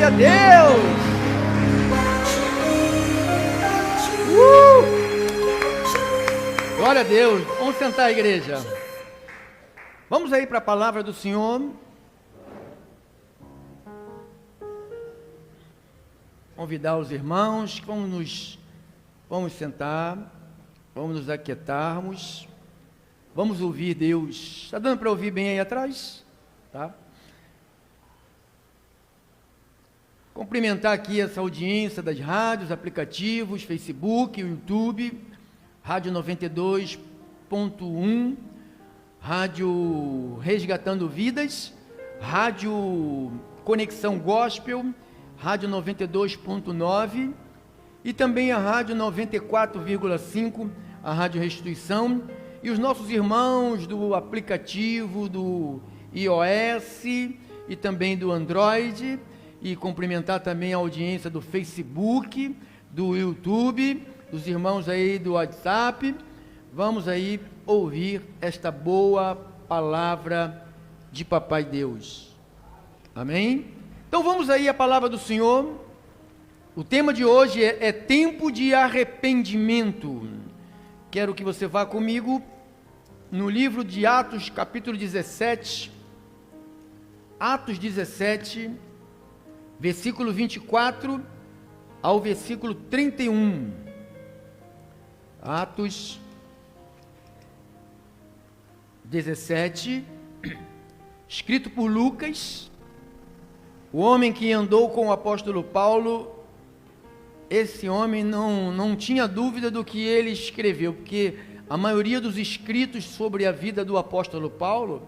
Glória a Deus! Glória a Deus! Vamos sentar, igreja. Vamos aí para a palavra do Senhor. Convidar os irmãos, vamos sentar, vamos nos aquietarmos, vamos ouvir Deus. Está dando para ouvir bem aí atrás? Tá? Cumprimentar aqui essa audiência das rádios, aplicativos, Facebook, YouTube, Rádio 92.1, Rádio Resgatando Vidas, Rádio Conexão Gospel, Rádio 92.9 e também a Rádio 94,5, a Rádio Restituição, e os nossos irmãos do aplicativo do iOS e também do Android, e cumprimentar também a audiência do Facebook, do YouTube, dos irmãos aí do WhatsApp. Vamos aí ouvir esta boa palavra de Papai Deus. Amém? Então vamos aí à palavra do Senhor. O tema de hoje é tempo de arrependimento. Quero que você vá comigo no livro de Atos, capítulo 17. Atos 17, versículo 24 ao versículo 31. Atos 17, escrito por Lucas, o homem que andou com o apóstolo Paulo. Esse homem não tinha dúvida do que ele escreveu, porque a maioria dos escritos sobre a vida do apóstolo Paulo,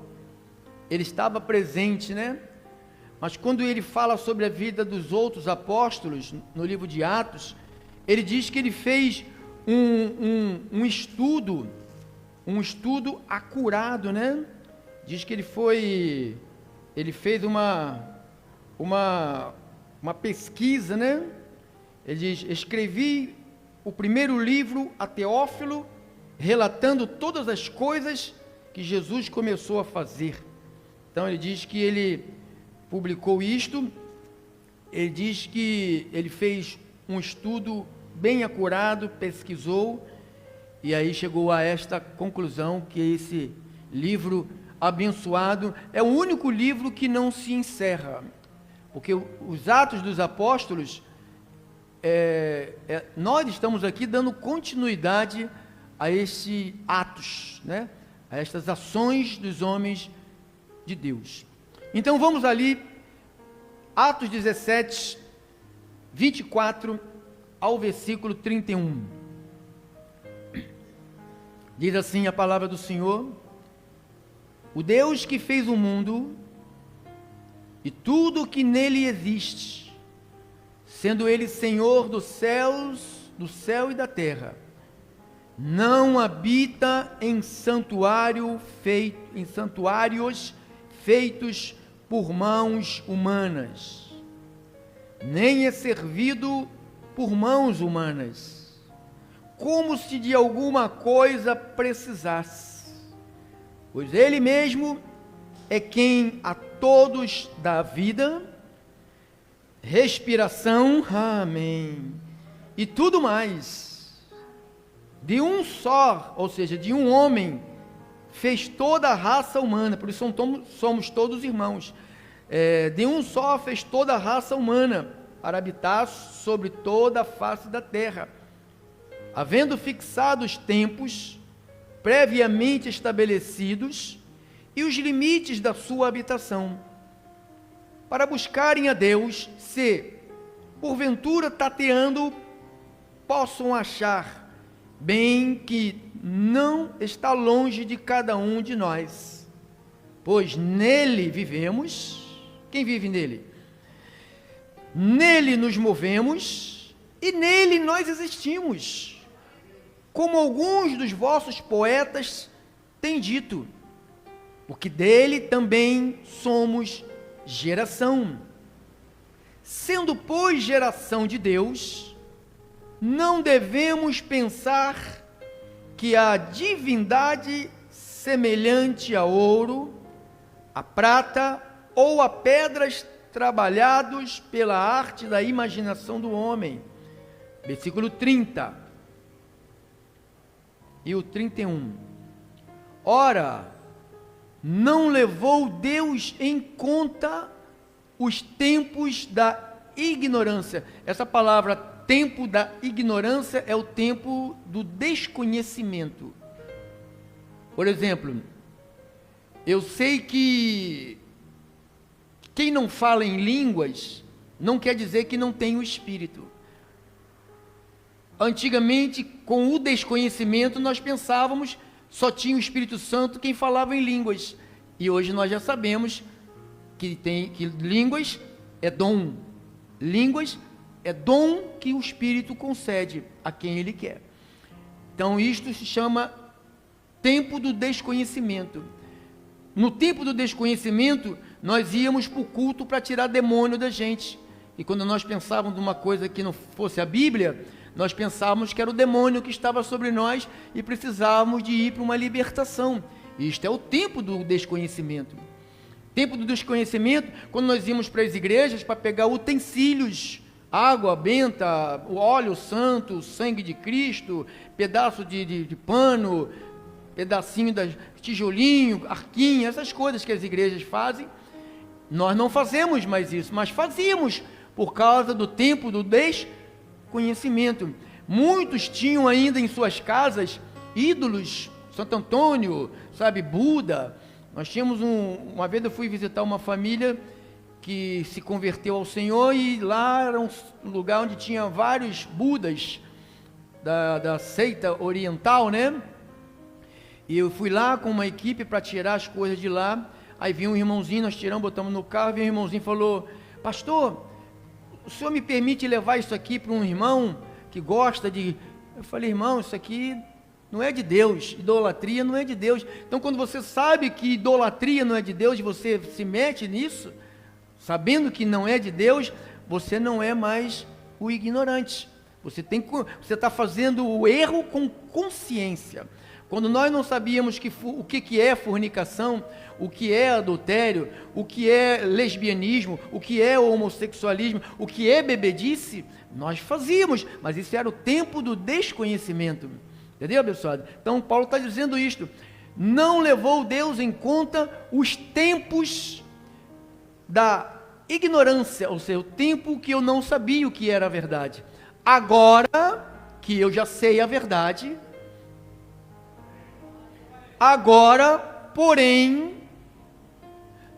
ele estava presente, né? Mas quando ele fala sobre a vida dos outros apóstolos, no livro de Atos, ele diz que ele fez um estudo acurado, né? Diz que ele fez uma pesquisa, né? Ele diz: escrevi o primeiro livro a Teófilo, relatando todas as coisas que Jesus começou a fazer. Então ele diz que ele publicou isto, ele diz que ele fez um estudo bem acurado, pesquisou, e aí chegou a esta conclusão, que esse livro abençoado é o único livro que não se encerra, porque os Atos dos Apóstolos, nós estamos aqui dando continuidade a esses atos, né? A estas ações dos homens de Deus. Então vamos ali, Atos 17, 24 ao versículo 31. Diz assim a palavra do Senhor: o Deus que fez o mundo e tudo que nele existe, sendo ele Senhor dos céus, do céu e da terra, não habita em santuários feitos por mãos humanas, nem é servido por mãos humanas, como se de alguma coisa precisasse, pois ele mesmo é quem a todos dá vida, respiração, amém, e tudo mais. De um só, ou seja, de um homem, fez toda a raça humana, por isso somos todos irmãos. De um só fez toda a raça humana, para habitar sobre toda a face da terra, havendo fixado os tempos previamente estabelecidos e os limites da sua habitação, para buscarem a Deus, se, porventura tateando, possam achar, bem que não está longe de cada um de nós, pois nele vivemos. Quem vive nele? Nele nos movemos e nele nós existimos, como alguns dos vossos poetas têm dito, porque dele também somos geração. Sendo, pois, geração de Deus, não devemos pensar que a divindade semelhante a ouro, a prata ou a pedras trabalhados pela arte da imaginação do homem. Versículo 30 e o 31. Ora, não levou Deus em conta os tempos da ignorância. Essa palavra tempo da ignorância é o tempo do desconhecimento. Por exemplo, eu sei que quem não fala em línguas não quer dizer que não tem o Espírito. Antigamente, com o desconhecimento, nós pensávamos só tinha o Espírito Santo quem falava em línguas. E hoje nós já sabemos que línguas é dom. Línguas é dom que o Espírito concede a quem Ele quer. Então isto se chama tempo do desconhecimento. No tempo do desconhecimento, nós íamos para o culto para tirar demônio da gente. E quando nós pensávamos numa coisa que não fosse a Bíblia, nós pensávamos que era o demônio que estava sobre nós e precisávamos de ir para uma libertação. Isto é o tempo do desconhecimento. Tempo do desconhecimento, quando nós íamos para as igrejas para pegar utensílios, água benta, o óleo santo, o sangue de Cristo, pedaço de pano, pedacinho de tijolinho, arquinho, essas coisas que as igrejas fazem. Nós não fazemos mais isso, mas fazíamos por causa do tempo do desconhecimento. Muitos tinham ainda em suas casas ídolos, Santo Antônio, sabe, Buda. Nós tínhamos uma vez eu fui visitar uma família que se converteu ao Senhor e lá era um lugar onde tinha vários Budas da seita oriental, né? E eu fui lá com uma equipe para tirar as coisas de lá. Aí vinha um irmãozinho, nós tiramos, botamos no carro, e um irmãozinho falou: pastor, o senhor me permite levar isso aqui para um irmão que gosta de... Eu falei: irmão, isso aqui não é de Deus, idolatria não é de Deus. Então quando você sabe que idolatria não é de Deus e você se mete nisso, sabendo que não é de Deus, você não é mais o ignorante. Você está fazendo o erro com consciência. Quando nós não sabíamos o que é fornicação, o que é adultério, o que é lesbianismo, o que é homossexualismo, o que é bebedice, nós fazíamos, mas isso era o tempo do desconhecimento. Entendeu, abençoado? Então Paulo está dizendo isto: não levou Deus em conta os tempos da ignorância, ou seja, o tempo que eu não sabia o que era a verdade. Agora que eu já sei a verdade, agora, porém,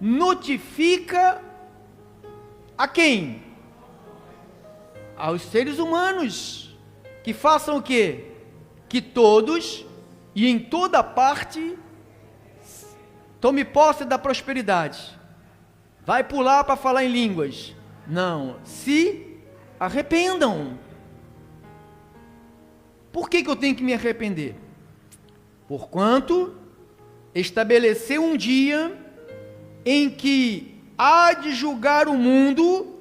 notifica a quem? Aos seres humanos, que façam o quê? Que todos e em toda parte tome posse da prosperidade. Vai pular para falar em línguas? Não, se arrependam. Por que eu tenho que me arrepender? Porquanto estabeleceu um dia em que há de julgar o mundo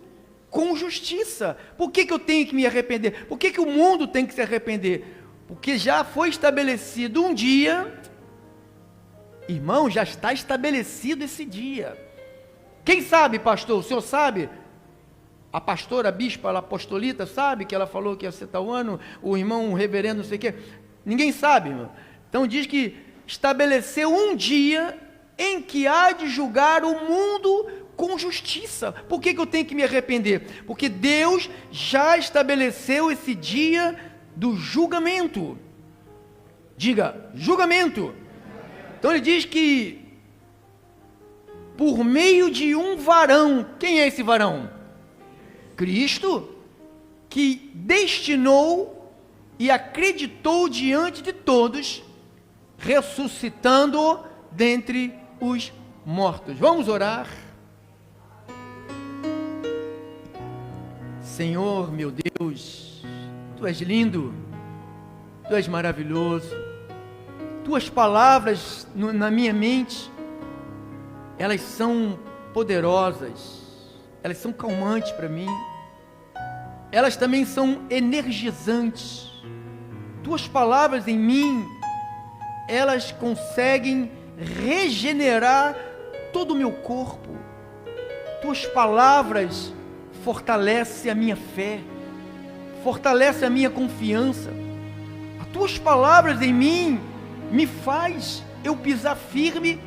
com justiça. Por que eu tenho que me arrepender? Por que o mundo tem que se arrepender? Porque já foi estabelecido um dia, irmão, já está estabelecido esse dia. Quem sabe, pastor? O senhor sabe? A pastora, a bispa, a apostolita, sabe que ela falou que ia ser tal ano, o irmão, o reverendo, não sei o quê. Ninguém sabe, irmão. Então diz que estabeleceu um dia em que há de julgar o mundo com justiça. Por que eu tenho que me arrepender? Porque Deus já estabeleceu esse dia do julgamento. Diga, julgamento. Então ele diz que por meio de um varão, quem é esse varão? Cristo, que destinou e acreditou diante de todos, ressuscitando dentre os mortos. Vamos orar. Senhor, meu Deus, Tu és lindo, Tu és maravilhoso. Tuas palavras na minha mente, elas são poderosas, elas são calmantes para mim, elas também são energizantes. Tuas palavras em mim, elas conseguem regenerar todo o meu corpo. Tuas palavras fortalecem a minha fé, fortalece a minha confiança. As tuas palavras em mim me faz eu pisar firme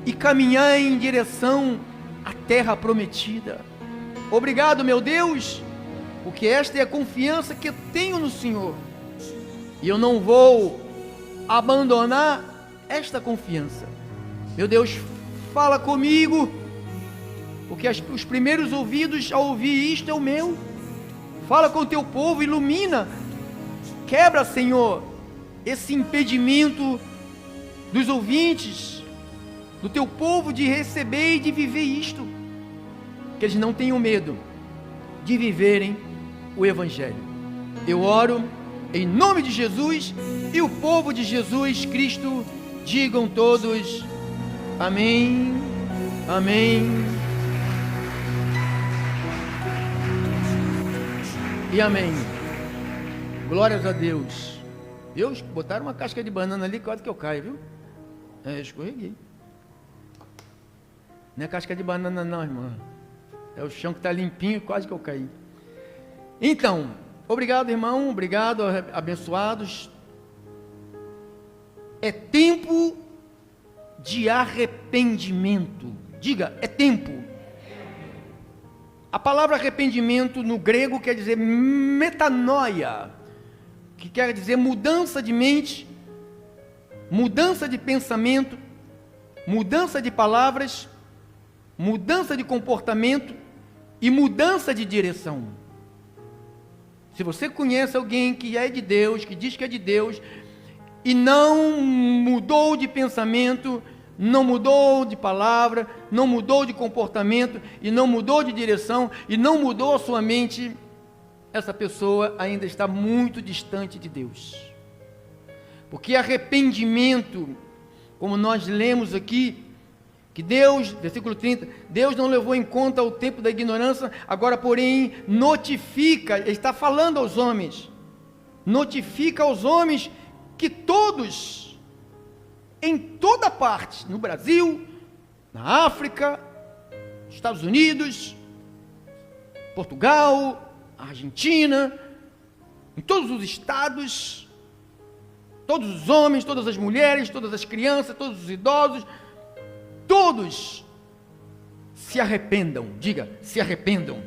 e caminhar em direção à terra prometida. Obrigado, meu Deus, porque esta é a confiança que eu tenho no Senhor, e eu não vou abandonar esta confiança. Meu Deus, fala comigo, porque os primeiros ouvidos a ouvir isto é o meu. Fala com o teu povo, ilumina, quebra, Senhor, esse impedimento dos ouvintes, do teu povo, de receber e de viver isto, que eles não tenham medo de viverem o Evangelho. Eu oro em nome de Jesus, e o povo de Jesus Cristo digam todos amém, amém e amém. Glórias a Deus. Deus, botaram uma casca de banana ali, quase que eu caio, viu? Escorreguei. Não é casca de banana não, irmã. É o chão que está limpinho, quase que eu caí. Então, obrigado, irmão, obrigado, abençoados. É tempo de arrependimento. Diga, é tempo. A palavra arrependimento no grego quer dizer metanoia, que quer dizer mudança de mente, mudança de pensamento, mudança de palavras, mudança de comportamento e mudança de direção. Se você conhece alguém que é de Deus, que diz que é de Deus, e não mudou de pensamento, não mudou de palavra, não mudou de comportamento, e não mudou de direção, e não mudou a sua mente, essa pessoa ainda está muito distante de Deus. Porque arrependimento, como nós lemos aqui, que Deus, versículo 30, Deus não levou em conta o tempo da ignorância, agora porém notifica, ele está falando aos homens, notifica aos homens que todos, em toda parte, no Brasil, na África, Estados Unidos, Portugal, Argentina, em todos os estados, todos os homens, todas as mulheres, todas as crianças, todos os idosos, todos se arrependam. Diga, se arrependam.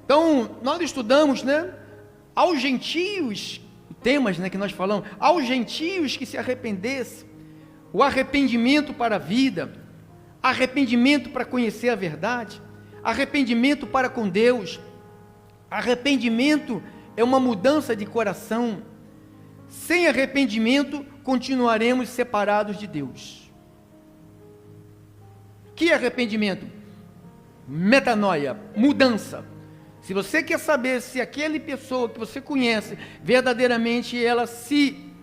Então, nós estudamos, aos gentios, temas, que nós falamos, aos gentios que se arrependessem, o arrependimento para a vida, arrependimento para conhecer a verdade, arrependimento para com Deus. Arrependimento é uma mudança de coração. Sem arrependimento, continuaremos separados de Deus. Que arrependimento? Metanoia, mudança. Se você quer saber se aquela pessoa que você conhece, verdadeiramente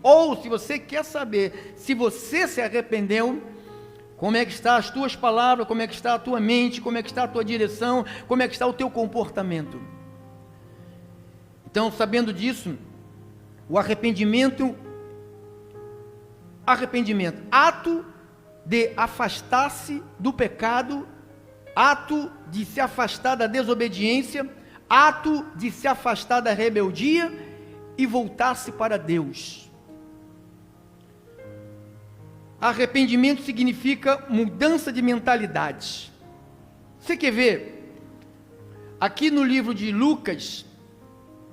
ou se você quer saber se você se arrependeu, como é que estão as tuas palavras, como é que está a tua mente, como é que está a tua direção, como é que está o teu comportamento. Então, sabendo disso, o arrependimento, ato de afastar-se do pecado, ato de se afastar da desobediência, ato de se afastar da rebeldia e voltar-se para Deus. Arrependimento significa mudança de mentalidade. Você quer ver? Aqui no livro de Lucas,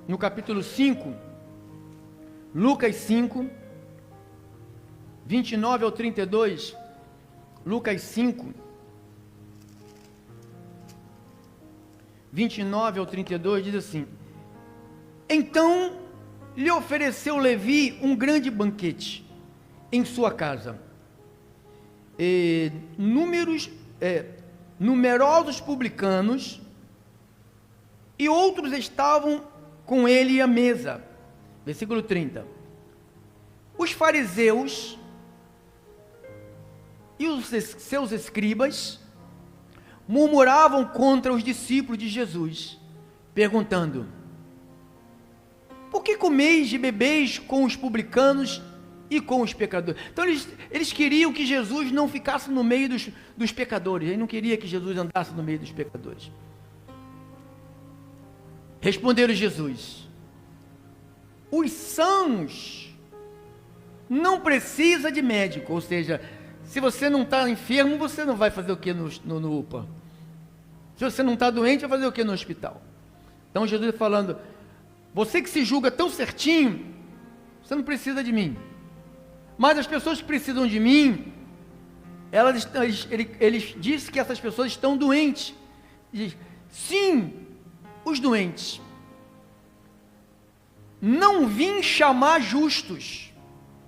no capítulo 5, Lucas 5, 29 ao 32, Lucas 5, 29 ao 32, diz assim: então lhe ofereceu Levi um grande banquete em sua casa. Numerosos publicanos e outros estavam com ele à mesa. Versículo 30. Os fariseus e os seus escribas murmuravam contra os discípulos de Jesus, perguntando: por que comeis e bebeis com os publicanos e com os pecadores. Então eles queriam que Jesus não ficasse no meio dos pecadores. Ele não queria que Jesus andasse no meio dos pecadores. Responderam Jesus: os sãos não precisa de médico. Ou seja, se você não está enfermo, você não vai fazer o que no UPA? Se você não está doente, vai fazer o que no hospital? Então Jesus falando: você que se julga tão certinho, você não precisa de mim. Mas as pessoas que precisam de mim, eles dizem que essas pessoas estão doentes. Diz: sim, os doentes. Não vim chamar justos.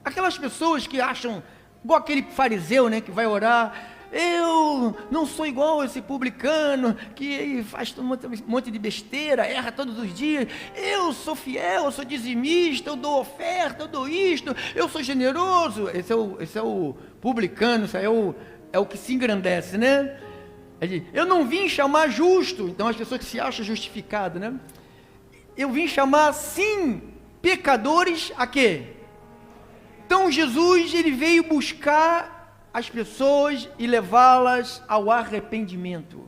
Aquelas pessoas que acham, igual aquele fariseu, né, que vai orar: eu não sou igual a esse publicano que faz um monte de besteira, erra todos os dias. Eu sou fiel, eu sou dizimista, eu dou oferta, eu dou isto, eu sou generoso. Esse é o publicano, isso aí é o que se engrandece, né? Eu não vim chamar justo. Então as pessoas que se acham justificadas, né? Eu vim chamar, sim, pecadores a quê? Então Jesus, ele veio buscar as pessoas e levá-las ao arrependimento.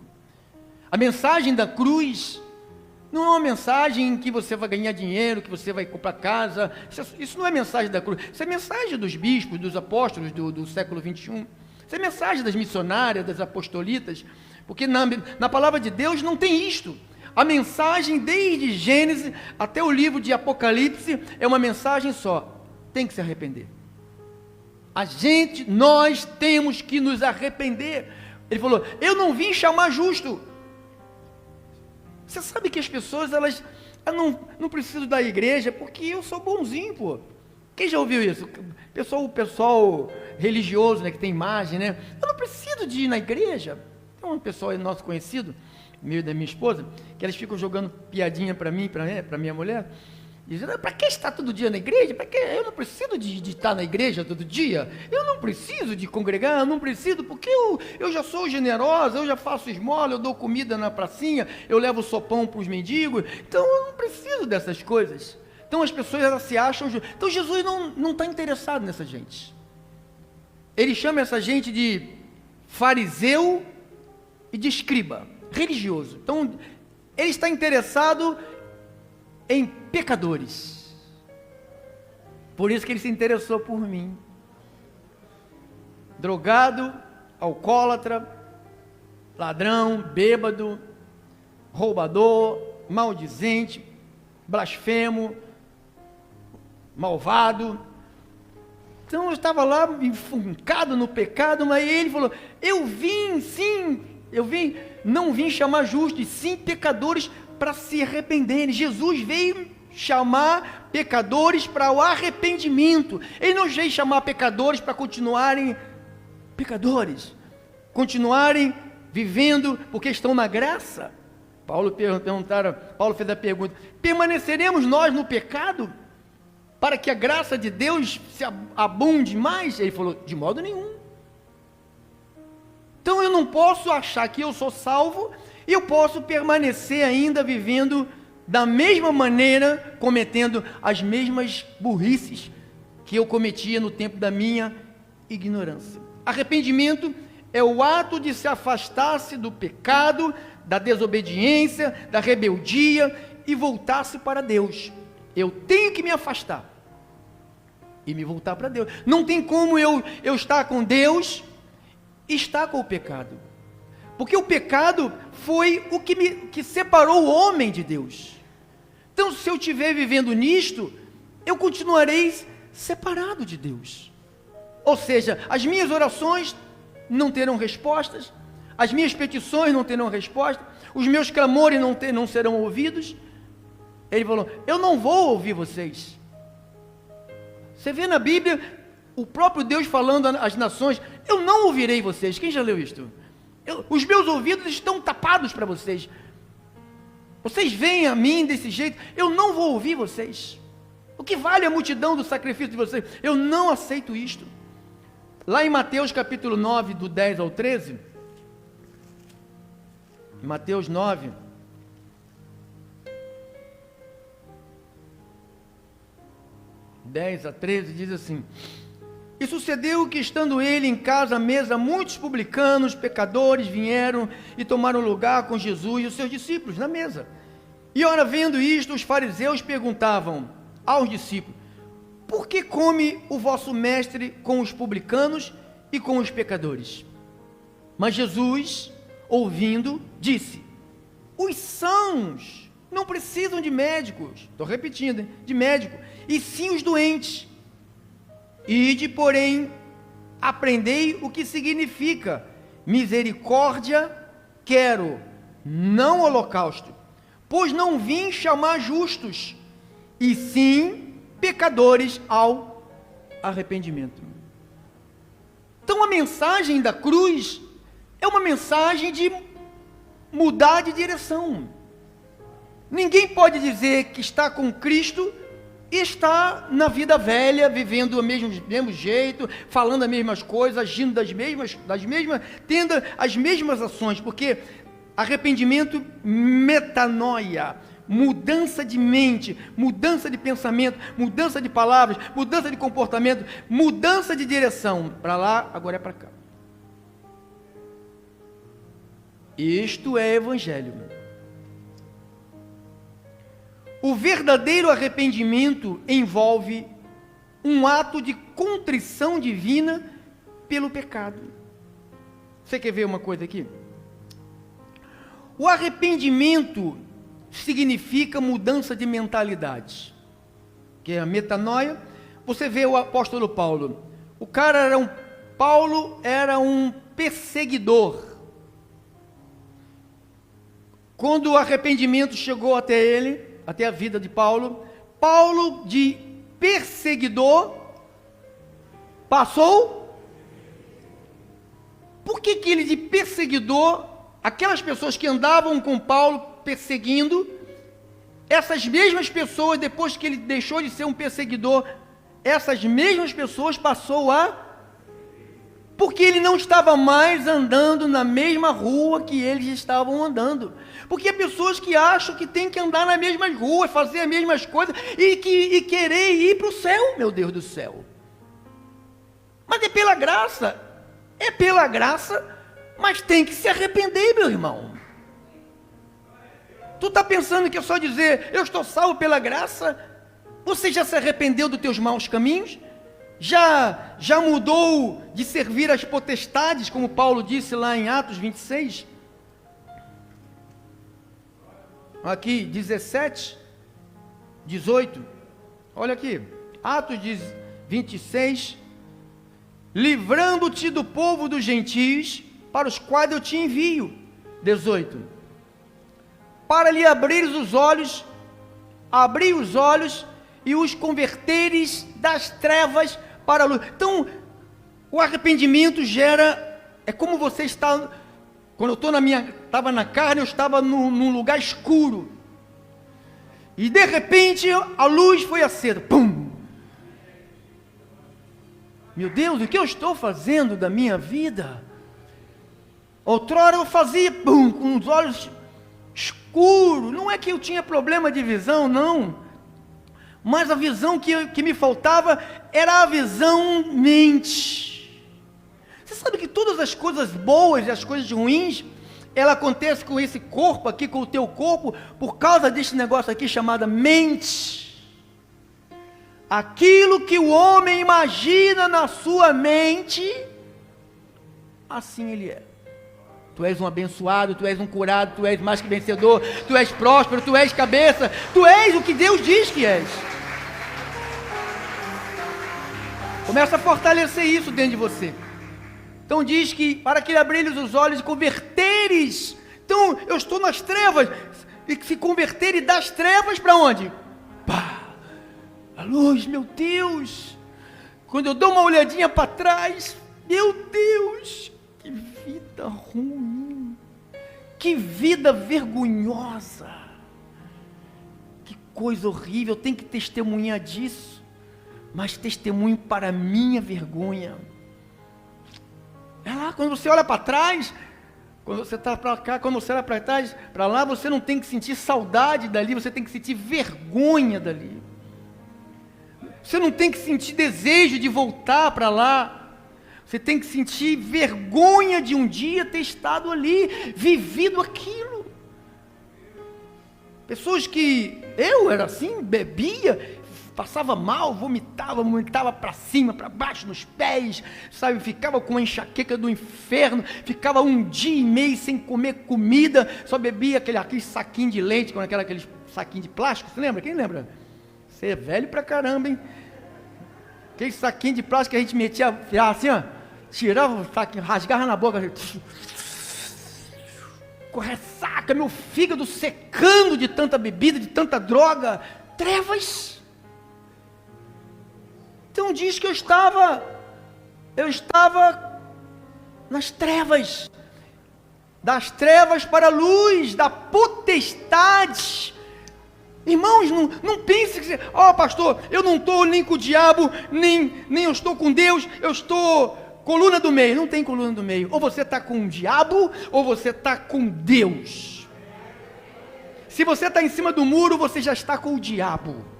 A mensagem da cruz não é uma mensagem em que você vai ganhar dinheiro, que você vai comprar casa. Isso não é mensagem da cruz. Isso é mensagem dos bispos, dos apóstolos do século 21. Isso é mensagem das missionárias, das apostolitas, porque na palavra de Deus não tem isto. A mensagem desde Gênesis até o livro de Apocalipse é uma mensagem só: tem que se arrepender. Nós temos que nos arrepender. Ele falou: eu não vim chamar justo. Você sabe que as pessoas, elas não precisam da igreja porque eu sou bonzinho, pô. Quem já ouviu isso? O pessoal religioso, né, que tem imagem, né? Eu não preciso de ir na igreja. Tem um pessoal nosso conhecido, meio da minha esposa, que elas ficam jogando piadinha para mim, para minha mulher, dizendo: para que estar todo dia na igreja? Para que? Eu não preciso de estar na igreja todo dia. Eu não preciso de congregar, eu não preciso, porque eu já sou generosa, eu já faço esmola, eu dou comida na pracinha, eu levo sopão para os mendigos. Então eu não preciso dessas coisas. Então as pessoas, elas se acham... Então Jesus não está interessado nessa gente. Ele chama essa gente de fariseu e de escriba, religioso. Então ele está interessado em pecadores. Por isso que ele se interessou por mim. Drogado, alcoólatra, ladrão, bêbado, roubador, maldizente, blasfemo, malvado. Então eu estava lá enfuncado no pecado, mas ele falou: não vim chamar justos, sim pecadores para se arrependerem. Jesus veio chamar pecadores para o arrependimento. Ele não veio chamar pecadores para continuarem pecadores, continuarem vivendo porque estão na graça. Paulo fez a pergunta: permaneceremos nós no pecado para que a graça de Deus se abunde mais? Ele falou: de modo nenhum. Então eu não posso achar que eu sou salvo e eu posso permanecer ainda vivendo da mesma maneira, cometendo as mesmas burrices que eu cometia no tempo da minha ignorância. Arrependimento é o ato de se afastar-se do pecado, da desobediência, da rebeldia e voltar-se para Deus. Eu tenho que me afastar e me voltar para Deus. Não tem como eu estar com Deus e estar com o pecado. Porque o pecado foi o que separou o homem de Deus. Então, se eu estiver vivendo nisto, eu continuarei separado de Deus. Ou seja, as minhas orações não terão respostas, as minhas petições não terão resposta, os meus clamores não serão ouvidos. Ele falou: eu não vou ouvir vocês. Você vê na Bíblia o próprio Deus falando às nações: eu não ouvirei vocês. Quem já leu isto? Os meus ouvidos estão tapados para vocês. Vocês veem a mim desse jeito, eu não vou ouvir vocês. O que vale a multidão do sacrifício de vocês? Eu não aceito isto. Lá em Mateus capítulo 9, do 10 ao 13, Mateus 9, 10 a 13, diz assim: E sucedeu que, estando ele em casa à mesa, muitos publicanos, pecadores, vieram e tomaram lugar com Jesus e os seus discípulos na mesa. E ora, vendo isto, os fariseus perguntavam aos discípulos: Por que come o vosso mestre com os publicanos e com os pecadores? Mas Jesus, ouvindo, disse: Os sãos não precisam de médicos, estou repetindo, hein? De médico, e sim os doentes. Ide, porém, aprendei o que significa misericórdia quero, não holocausto, pois não vim chamar justos, e sim pecadores ao arrependimento. Então a mensagem da cruz é uma mensagem de mudar de direção. Ninguém pode dizer que está com Cristo e está na vida velha, vivendo do mesmo jeito, falando as mesmas coisas, agindo tendo as mesmas ações, porque arrependimento, metanoia, mudança de mente, mudança de pensamento, mudança de palavras, mudança de comportamento, mudança de direção, para lá, agora é para cá. Isto é evangelho. O verdadeiro arrependimento envolve um ato de contrição divina pelo pecado. Você quer ver uma coisa aqui? O arrependimento significa mudança de mentalidade, que é a metanoia. Você vê o apóstolo Paulo. Paulo era um perseguidor. Quando o arrependimento chegou até ele, até a vida de Paulo, Paulo de perseguidor passou. Por que ele de perseguidor, aquelas pessoas que andavam com Paulo perseguindo, essas mesmas pessoas, depois que ele deixou de ser um perseguidor, essas mesmas pessoas passou porque ele não estava mais andando na mesma rua que eles estavam andando. Porque há pessoas que acham que tem que andar nas mesmas ruas, fazer as mesmas coisas e querer ir para o céu, meu Deus do céu. Mas é pela graça, mas tem que se arrepender, meu irmão. Tu está pensando que é só dizer, eu estou salvo pela graça? Você já se arrependeu dos teus maus caminhos? Já mudou de servir as potestades, como Paulo disse lá em Atos 26? Aqui, 17, 18, olha aqui, Atos 26, livrando-te do povo dos gentios, para os quais eu te envio. 18, para lhe abrir os olhos e os converteres das trevas para a luz. Então, o arrependimento é como você está, quando eu estava na carne, eu estava num lugar escuro, e de repente, a luz foi acesa, pum! Meu Deus, o que eu estou fazendo da minha vida? Outrora eu fazia, pum, com os olhos escuros, não é que eu tinha problema de visão, não, mas a visão que me faltava era a visão mente. Você sabe que todas as coisas boas e as coisas ruins, ela acontece com esse corpo aqui, com o teu corpo, por causa desse negócio aqui chamado mente. Aquilo que o homem imagina na sua mente, assim ele é. Tu és um abençoado, tu és um curado, tu és mais que vencedor, tu és próspero, tu és cabeça, tu és o que Deus diz que és. Começa a fortalecer isso dentro de você. Então diz que para que ele abrir os olhos e converteres. Então eu estou nas trevas, e se converteres das trevas para onde? Pá, a luz, meu Deus. Quando eu dou uma olhadinha para trás, meu Deus, que vida ruim, que vida vergonhosa, que coisa horrível. Eu tenho que testemunhar disso, mas testemunho para a minha vergonha. É lá, quando você olha para trás, quando você está para cá, quando você olha para trás, para lá, você não tem que sentir saudade dali, você tem que sentir vergonha dali. Você não tem que sentir desejo de voltar para lá. Você tem que sentir vergonha de um dia ter estado ali, vivido aquilo. Pessoas que eu era assim, bebia, passava mal, vomitava para cima, para baixo, nos pés, sabe, ficava com a enxaqueca do inferno, ficava um dia e meio sem comer comida, só bebia aquele saquinho de leite, com aquele saquinho de plástico, você lembra? Quem lembra? Você é velho pra caramba, hein? Aquele saquinho de plástico que a gente metia assim, ó, tirava o saquinho, rasgava na boca, ressaca, meu fígado secando de tanta bebida, de tanta droga, trevas. Então diz que eu estava nas trevas, das trevas para a luz, da potestade. Irmãos, não pense que, pastor, eu não estou nem com o diabo, nem eu estou com Deus, eu estou coluna do meio. Não tem coluna do meio, ou você está com o diabo, ou você está com Deus. Se você está em cima do muro, você já está com o diabo.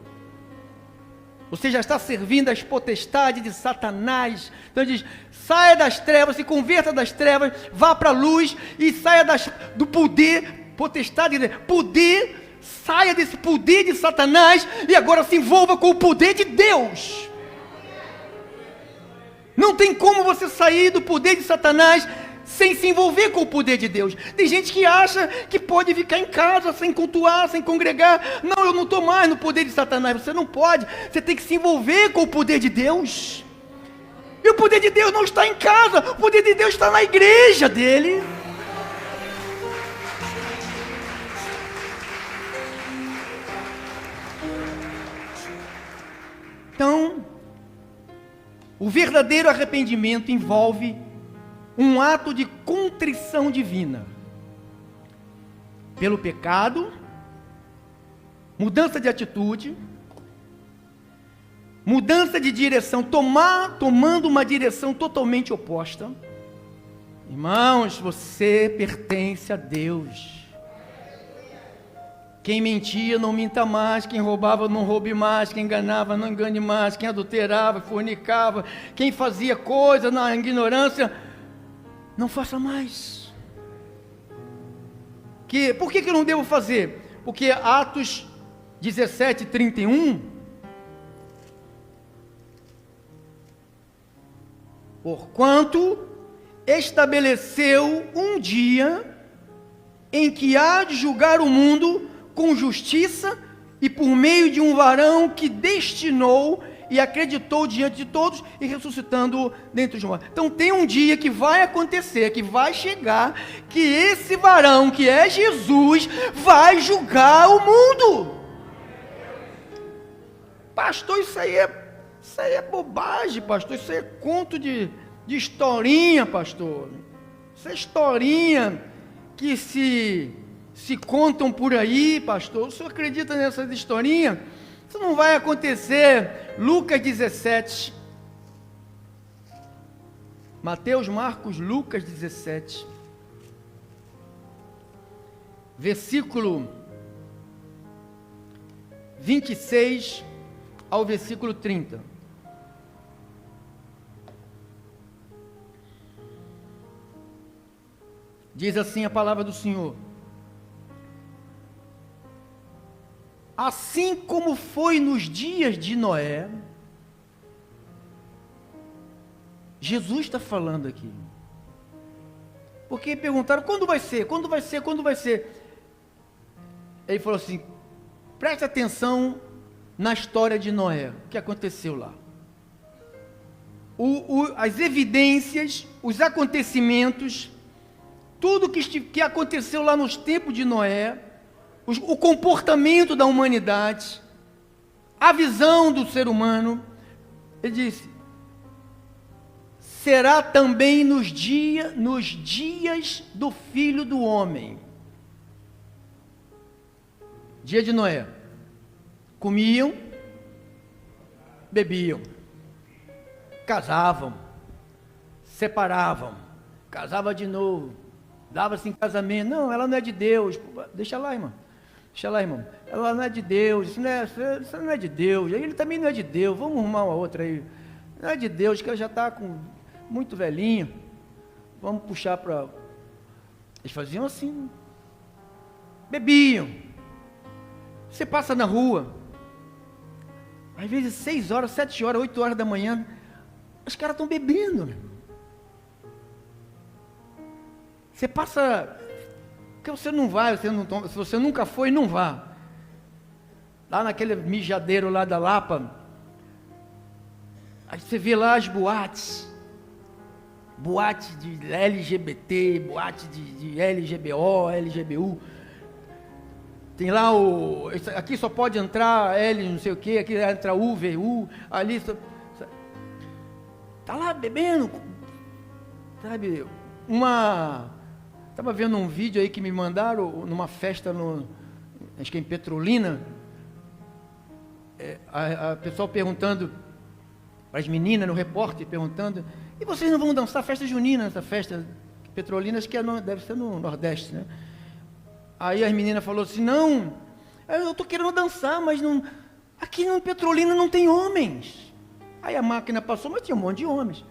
Você já está servindo às potestades de Satanás. Então diz, saia das trevas, se converta das trevas, vá para a luz e saia do poder, potestade, poder, saia desse poder de Satanás e agora se envolva com o poder de Deus. Não tem como você sair do poder de Satanás sem se envolver com o poder de Deus. Tem gente que acha que pode ficar em casa sem cultuar, sem congregar. Não, eu não estou mais no poder de Satanás. Você não pode, você tem que se envolver com o poder de Deus. E o poder de Deus não está em casa, o poder de Deus está na igreja dele. Então, o verdadeiro arrependimento envolve um ato de contrição divina pelo pecado, mudança de atitude, mudança de direção, tomando uma direção totalmente oposta. Irmãos, você pertence a Deus. Quem mentia, não minta mais. Quem roubava, não roube mais. Quem enganava, não engane mais. Quem adulterava, fornicava. Quem fazia coisa na ignorância, não faça mais. Por que eu não devo fazer? Porque Atos 17, 31, porquanto estabeleceu um dia em que há de julgar o mundo com justiça e por meio de um varão que destinou e acreditou diante de todos e ressuscitando dentre os mortos. Então tem um dia que vai acontecer, que vai chegar, que esse varão, que é Jesus, vai julgar o mundo. Pastor, isso aí é bobagem, pastor, isso aí é conto de historinha, pastor. Isso é historinha que se contam por aí, pastor. O senhor acredita nessa historinha? Isso não vai acontecer. Lucas 17, Mateus, Marcos, Lucas 17, versículo 26 ao versículo 30. Diz assim a palavra do Senhor: assim como foi nos dias de Noé. Jesus está falando aqui. Porque perguntaram, quando vai ser? Quando vai ser? Quando vai ser? Ele falou assim, preste atenção na história de Noé, o que aconteceu lá. As evidências, os acontecimentos, tudo que aconteceu lá nos tempos de Noé, o comportamento da humanidade, a visão do ser humano. Ele disse, será também nos dias do Filho do Homem. Dia de Noé, comiam, bebiam, casavam, separavam, casava de novo, dava-se em casamento. Não, ela não é de Deus, deixa lá, irmão. Deixa lá, irmão. Ela não é de Deus, isso não é de Deus. Ele também não é de Deus, vamos arrumar uma outra aí. Não é de Deus, que ela já está muito velhinha. Vamos puxar para... Eles faziam assim. Bebiam. Você passa na rua, às vezes 6 horas, 7 horas, 8 horas da manhã, os caras estão bebendo, meu. Você passa, porque você não vai, se você nunca foi, não vá. Lá naquele mijadeiro lá da Lapa, aí você vê lá as boates de LGBT, boate de LGBO, LGBU. Tem lá aqui só pode entrar L não sei o que, aqui entra U, VU, ali tá lá bebendo, sabe? Estava vendo um vídeo aí que me mandaram numa festa acho que em Petrolina, a pessoal perguntando para as meninas, no repórter perguntando, e vocês não vão dançar festa junina nessa festa Petrolina, acho que deve ser no Nordeste, né? Aí as meninas falaram assim, não, eu estou querendo dançar, mas não, aqui no Petrolina não tem homens. Aí a máquina passou, mas tinha um monte de homens.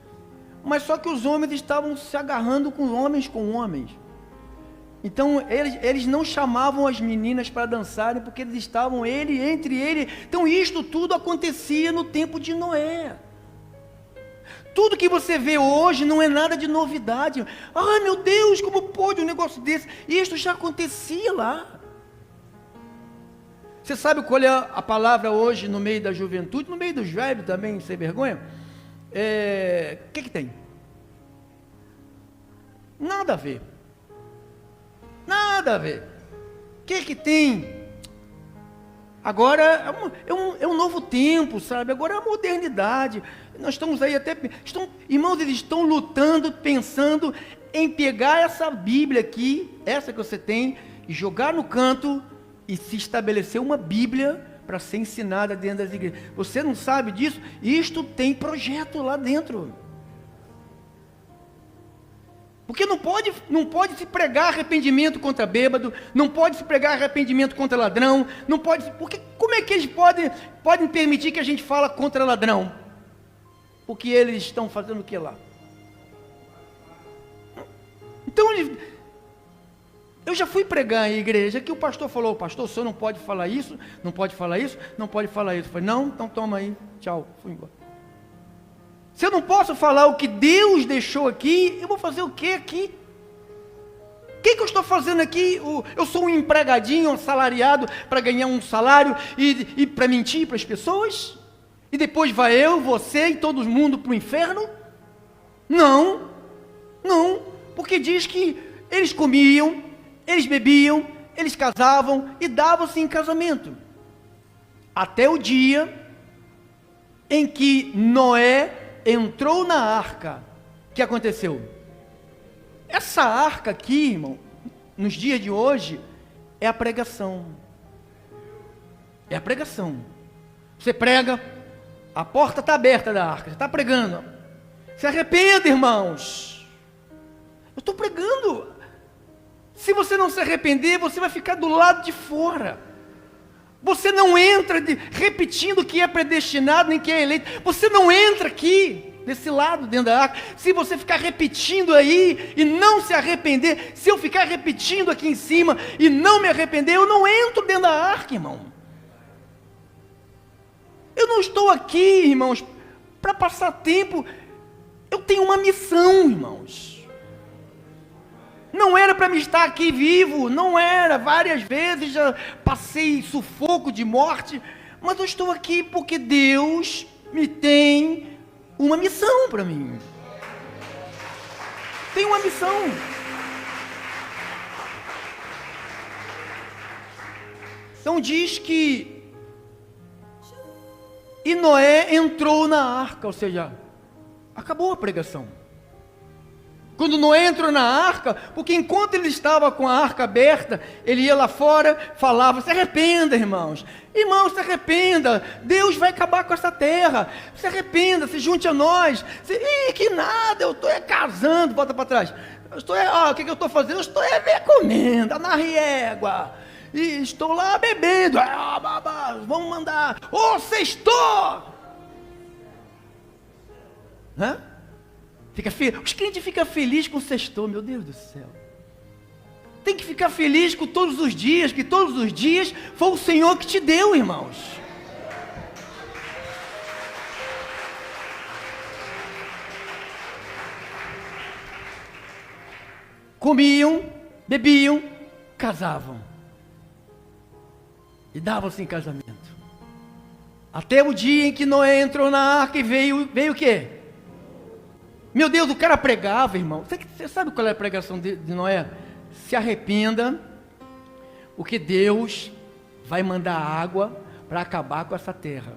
Mas só que os homens estavam se agarrando com homens. Então eles não chamavam as meninas para dançarem, porque eles estavam entre ele. Então isto tudo acontecia no tempo de Noé. Tudo que você vê hoje não é nada de novidade. Ai meu Deus, como pode um negócio desse? Isto já acontecia lá. Você sabe qual é a palavra hoje no meio da juventude, no meio dos velhos também, sem vergonha? O que tem? Nada a ver. Nada a ver. O que tem? Agora é um novo tempo, sabe? Agora é a modernidade. Nós estamos aí irmãos, eles estão lutando, pensando em pegar essa Bíblia aqui, essa que você tem, e jogar no canto e se estabelecer uma Bíblia para ser ensinada dentro das igrejas. Você não sabe disso? Isto tem projeto lá dentro. Porque não pode se pregar arrependimento contra bêbado, não pode se pregar arrependimento contra ladrão, não pode, porque como é que eles podem permitir que a gente fala contra ladrão? Porque eles estão fazendo o que lá? Então, eu já fui pregar em igreja que o pastor falou, pastor, o senhor não pode falar isso, não pode falar isso, não pode falar isso. Eu falei, não, então toma aí, tchau, fui embora. Se eu não posso falar o que Deus deixou aqui, eu vou fazer o que aqui? O que eu estou fazendo aqui? Eu sou um empregadinho, um assalariado para ganhar um salário e para mentir para as pessoas? E depois vai eu, você e todo mundo para o inferno? Não, porque diz que eles comiam, eles bebiam, eles casavam e davam-se em casamento. Até o dia em que Noé entrou na arca. O que aconteceu? Essa arca aqui, irmão, nos dias de hoje, é a pregação. É a pregação. Você prega, a porta está aberta da arca, você está pregando. Se arrependa, irmãos. Eu estou pregando. Se você não se arrepender, você vai ficar do lado de fora. Você não entra repetindo que é predestinado, nem que é eleito. Você não entra aqui, nesse lado dentro da arca. Se você ficar repetindo aí e não se arrepender, se eu ficar repetindo aqui em cima e não me arrepender, eu não entro dentro da arca, irmão. Eu não estou aqui, irmãos, para passar tempo. Eu tenho uma missão, irmãos. Não era para me estar aqui vivo, não era, várias vezes já passei sufoco de morte, mas eu estou aqui porque Deus me tem uma missão para mim. Tem uma missão. Então diz que e Noé entrou na arca, ou seja, acabou a pregação. Quando Noé entrou na arca, porque enquanto ele estava com a arca aberta, ele ia lá fora, falava, se arrependa, irmãos. Irmãos, se arrependa, Deus vai acabar com essa terra. Se arrependa, se junte a nós. Que nada, eu estou casando, volta para trás. O que eu estou fazendo? Eu estou comendo, na riégua. e estou lá bebendo. Vamos mandar. Ô, sextou! Hã? Os crentes ficam felizes com o sextou, meu Deus do céu. Tem que ficar feliz com todos os dias, que todos os dias foi o Senhor que te deu, irmãos. Comiam, bebiam, casavam. E davam-se em casamento. Até o dia em que Noé entrou na arca e veio o quê? Meu Deus, o cara pregava, irmão. Você sabe qual é a pregação de Noé? Se arrependa, porque Deus vai mandar água para acabar com essa terra.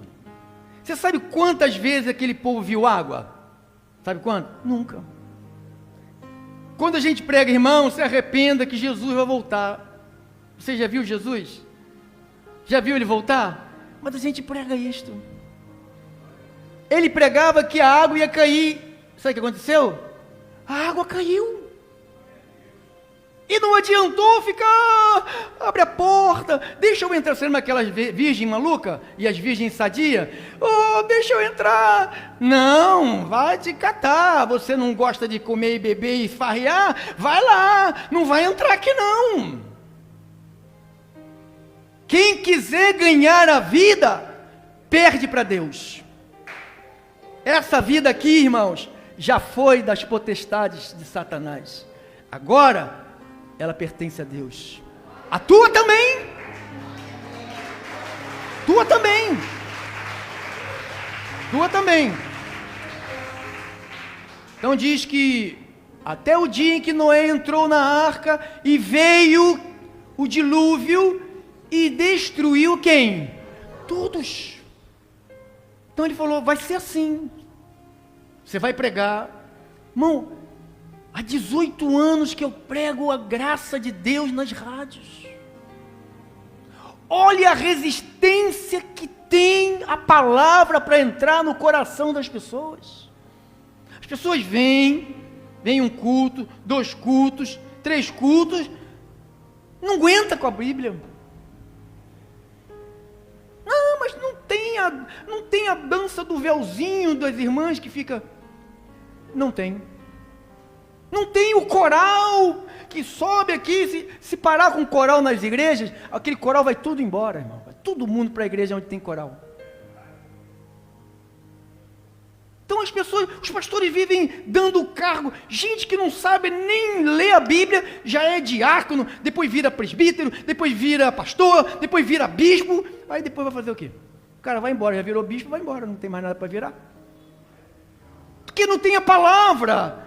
Você sabe quantas vezes aquele povo viu água? Sabe quanto? Nunca. Quando a gente prega, irmão, se arrependa que Jesus vai voltar. Você já viu Jesus? Já viu ele voltar? Mas a gente prega isto. Ele pregava que a água ia cair. Sabe o que aconteceu? A água caiu. E não adiantou ficar, abre a porta, deixa eu entrar, sendo aquelas virgem maluca e as virgens sadia, deixa eu entrar. Não, vai te catar, você não gosta de comer e beber e farrear, vai lá, não vai entrar aqui não. Quem quiser ganhar a vida, perde para Deus. Essa vida aqui, irmãos, já foi das potestades de Satanás. Agora ela pertence a Deus. A tua também. Tua também. Tua também. Então diz que até o dia em que Noé entrou na arca e veio o dilúvio e destruiu quem? Todos. Então ele falou, vai ser assim. Você vai pregar. Irmão, há 18 anos que eu prego a graça de Deus nas rádios. Olha a resistência que tem a palavra para entrar no coração das pessoas. As pessoas vêm um culto, 2 cultos, 3 cultos, não aguenta com a Bíblia. Não, mas não tem a dança do véuzinho das irmãs que fica... Não tem. Não tem o coral que sobe aqui. Se parar com coral nas igrejas, aquele coral vai tudo embora, irmão. Vai todo mundo para a igreja onde tem coral. Então as pessoas, os pastores vivem dando cargo. Gente que não sabe nem ler a Bíblia, já é diácono, depois vira presbítero, depois vira pastor, depois vira bispo. Aí depois vai fazer o quê? O cara vai embora, já virou bispo, vai embora, não tem mais nada para virar. Porque não tem a palavra.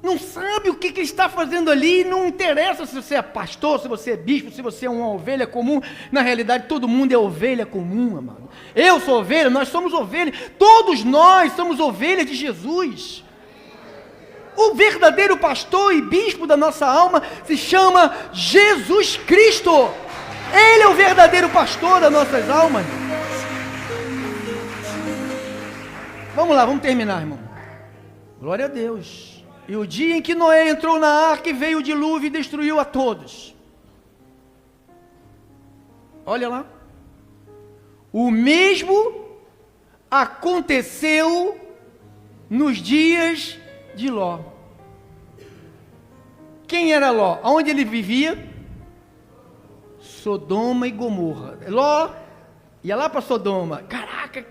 Não sabe o que ele está fazendo ali, não interessa se você é pastor, se você é bispo, se você é uma ovelha comum. Na realidade, todo mundo é ovelha comum, amado. Eu sou ovelha, nós somos ovelha, todos nós somos ovelhas de Jesus. O verdadeiro pastor e bispo da nossa alma se chama Jesus Cristo. Ele é o verdadeiro pastor das nossas almas. Vamos lá, vamos terminar, irmão. Glória a Deus. E o dia em que Noé entrou na arca e veio o dilúvio e destruiu a todos. Olha lá. O mesmo aconteceu nos dias de Ló. Quem era Ló? Aonde ele vivia? Sodoma e Gomorra. Ló ia lá para Sodoma. Caraca!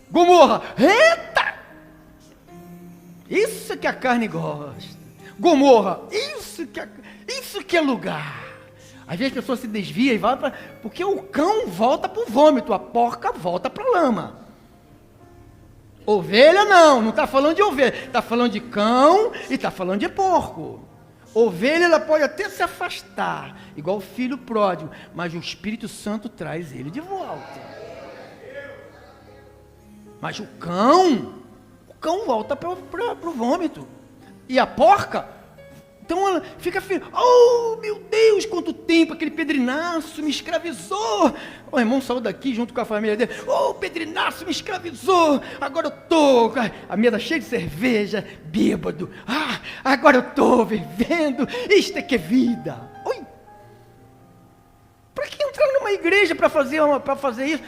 Gomorra! Eita! Isso que a carne gosta. Gomorra, isso que é lugar. Às vezes a pessoa se desvia e vai para... Porque o cão volta para o vômito, a porca volta para a lama. Ovelha não está falando de ovelha. Está falando de cão e está falando de porco. Ovelha, ela pode até se afastar, igual o filho pródigo, mas o Espírito Santo traz ele de volta. Mas o cão volta para o vômito. E a porca Então ela fica feliz. Oh, meu Deus, quanto tempo aquele Pedro Inácio me escravizou. O irmão saiu daqui junto com a família dele. Oh, Pedro Inácio me escravizou. Agora eu estou com a mesa cheia de cerveja, bêbado. Ah, agora eu estou vivendo. Isto é que é vida. Oi. Para que entrar numa igreja para fazer isso?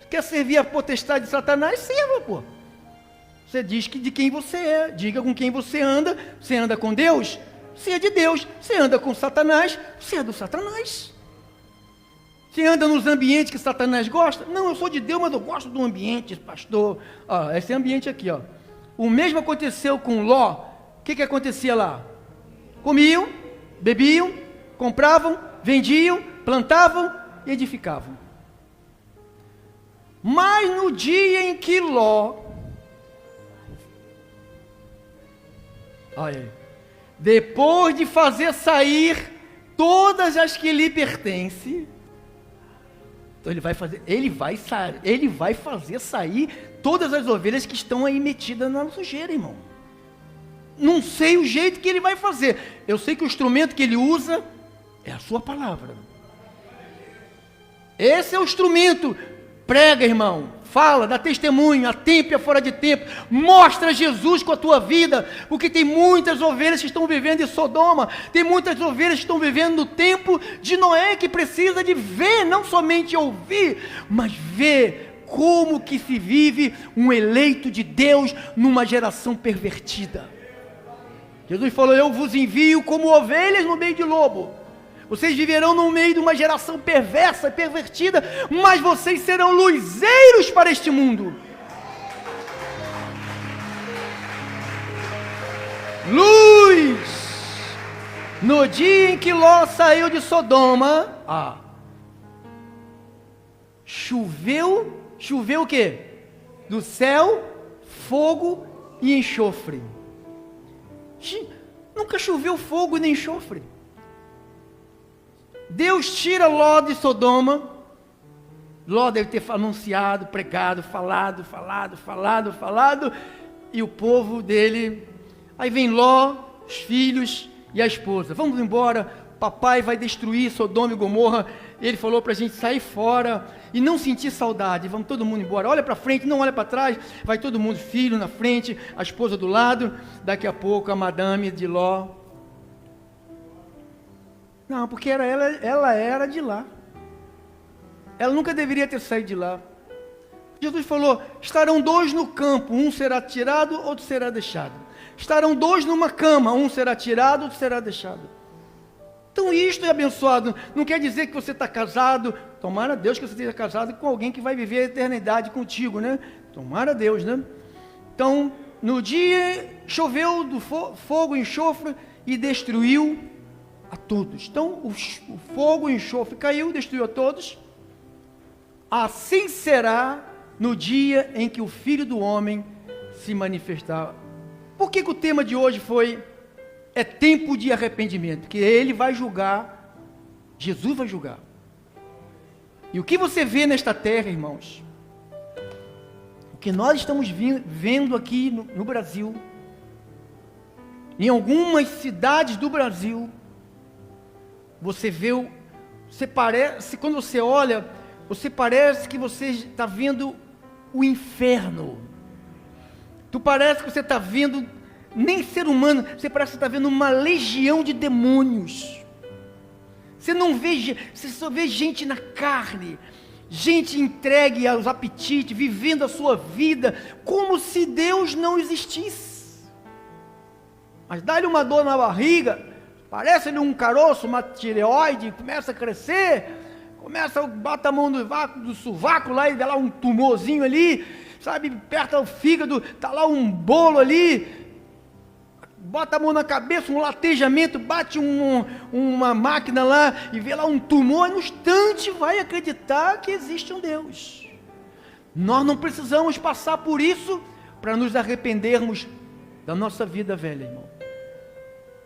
Quer servir a potestade de Satanás? Serva, pô. Você diz que de quem você é. Diga com quem você anda. Você anda com Deus? Você é de Deus. Você anda com Satanás? Você é do Satanás. Você anda nos ambientes que Satanás gosta? Não, eu sou de Deus, mas eu gosto do ambiente, pastor. Ó, esse ambiente aqui, ó. O mesmo aconteceu com Ló. O que acontecia lá? Comiam, bebiam, compravam, vendiam, plantavam e edificavam. Mas no dia em que Ló, olha aí, depois de fazer sair todas as que lhe pertencem, então ele vai fazer sair todas as ovelhas que estão aí metidas na sujeira, irmão. Não sei o jeito que ele vai fazer. Eu sei que o instrumento que ele usa é a sua palavra. Esse é o instrumento. Prega, irmão. Fala, dá testemunho, a tempo e a fora de tempo. Mostra Jesus com a tua vida. Porque tem muitas ovelhas que estão vivendo em Sodoma. Tem muitas ovelhas que estão vivendo no tempo de Noé, que precisa de ver, não somente ouvir, mas ver como que se vive um eleito de Deus numa geração pervertida. Jesus falou: eu vos envio como ovelhas no meio de lobo. Vocês viverão no meio de uma geração perversa e pervertida, mas vocês serão luzeiros para este mundo. Luz! No dia em que Ló saiu de Sodoma, choveu o quê? Do céu, fogo e enxofre. Nunca choveu fogo nem enxofre. Deus tira Ló de Sodoma. Ló deve ter anunciado, pregado, falado, e o povo dele. Aí vem Ló, os filhos e a esposa. Vamos embora, papai vai destruir Sodoma e Gomorra. Ele falou para a gente sair fora e não sentir saudade. Vamos todo mundo embora. Olha para frente, não olha para trás. Vai todo mundo, filho na frente, a esposa do lado. Daqui a pouco a madame de Ló. Não, porque ela era de lá. Ela nunca deveria ter saído de lá. Jesus falou: estarão dois no campo, um será tirado, outro será deixado. Estarão dois numa cama, um será tirado, outro será deixado. Então isto é abençoado. Não quer dizer que você está casado. Tomara a Deus que você esteja casado com alguém que vai viver a eternidade contigo, né? Tomara a Deus, né? Então, no dia choveu do fogo e enxofre e destruiu a todos. Então o fogo e o enxofre caiu, destruiu a todos. Assim será no dia em que o Filho do Homem se manifestar. Por que o tema de hoje é tempo de arrependimento? Porque ele vai julgar, Jesus vai julgar. E o que você vê nesta terra, irmãos? O que nós estamos vendo aqui no Brasil, em algumas cidades do Brasil, quando você olha, você parece que você está vendo o inferno. Tu parece que você está vendo, nem ser humano, você parece que está vendo uma legião de demônios. Você só vê gente na carne, gente entregue aos apetites, vivendo a sua vida, como se Deus não existisse. Mas dá-lhe uma dor na barriga, parece-lhe um caroço, uma tireoide, começa a crescer, bota a mão do sovaco lá e dá lá um tumorzinho ali, sabe, aperta o fígado, está lá um bolo ali, bota a mão na cabeça, um latejamento, bate uma máquina lá e vê lá um tumor, e no instante vai acreditar que existe um Deus. Nós não precisamos passar por isso para nos arrependermos da nossa vida velha, irmão.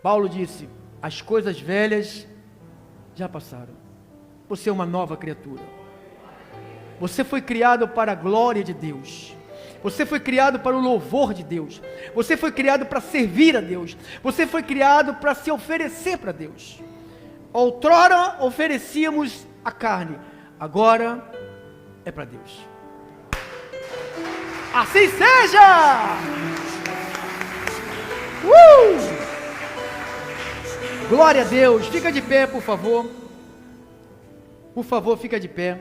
Paulo disse: as coisas velhas já passaram. Você é uma nova criatura. Você foi criado para a glória de Deus. Você foi criado para o louvor de Deus. Você foi criado para servir a Deus. Você foi criado para se oferecer para Deus. Outrora oferecíamos a carne, agora é para Deus. Assim seja! Glória a Deus! Fica de pé, por favor. Por favor, fica de pé.